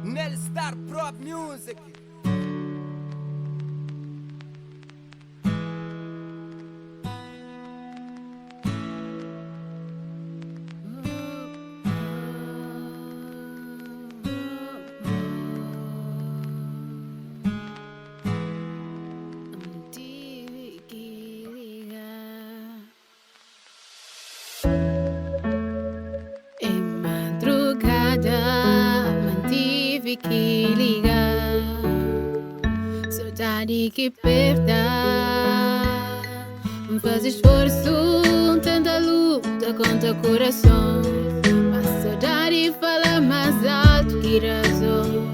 Nel Star Prop Music. Mantive que ligar, saudade que perda. Faz esforço, tenta luta contra o coração, mas saudade fala mais alto que razão.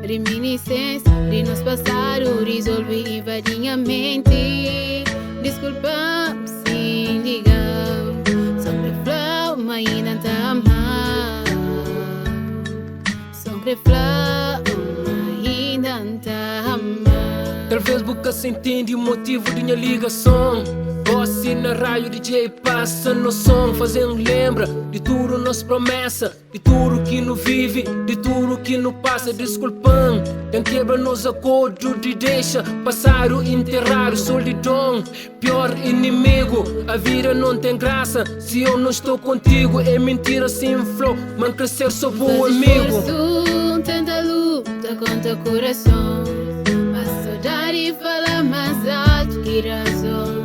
Reminiscência de nos passado resolve invadir a mente. Desculpa sem ligar, sobre flow, mas ainda tá amar. Sobre flow, mas ainda tá amar. Talvez nunca se entende o motivo de minha ligação. Você na rádio DJ passa no som, fazendo lembra de tudo nos promessa, de tudo que não vive, de tudo que não passa. Desculpando, quem quebra nos acordos de deixa passar o enterrar, solidão, pior inimigo. A vida não tem graça se eu não estou contigo. É mentira sem flow, mas crescer sou bom amigo. Esforço, tenta luta contra o coração, mas saudade fala mais alto que razão.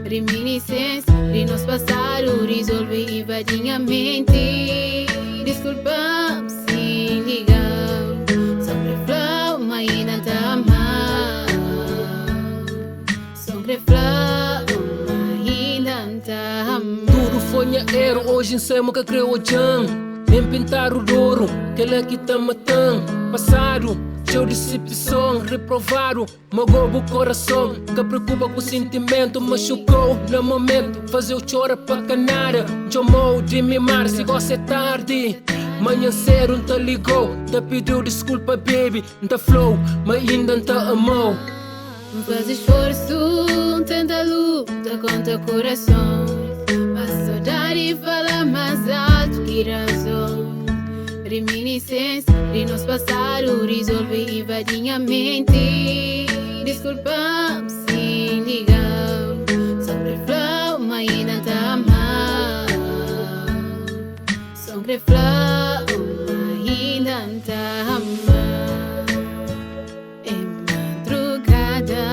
Reminiscência de nos passado resolve invadir a mente. Desculpa sem ligar, sobre flow, mas ainda tá amar. Sobre flow, mas ainda tá amar. Tudo foi minha era, hoje em cima que creu o jam. Nem pintar o douro, que ele aqui tá matando. Passado, cheio de decepção, reprovado, magoou o coração. Que preocupa com o sentimento, machucou no momento. Fazer eu chorar pra canara, chamou de mimar, se gosta é tarde. Manhã cedo não te ligou, te pediu desculpa baby. Não te flow, mas ainda não te amou. Faz esforço, tenta luta contra o coração, mas saudade fala mais alto que razão. Reminiscência de nos passado resolve invadir a mente. Desculpa sem ligar, sobre flow, mas ainda tá amar. Sobre flow, mas ainda tá amar. Em madrugada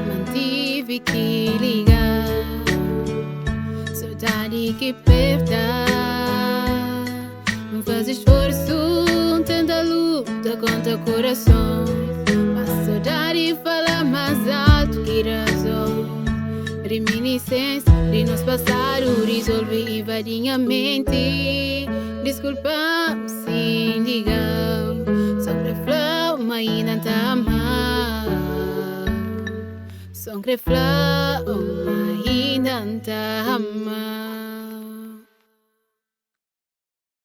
mantive que ligar, saudade que perda. Faz esforço, tenta luta contra o coração, mas saudade fala mais alto que razão. Reminiscência de nos passado resolve invadir a mente. Desculpa sem ligar, sobre flow, mas ainda tá amar. Sobre flow, mas ainda tá amar.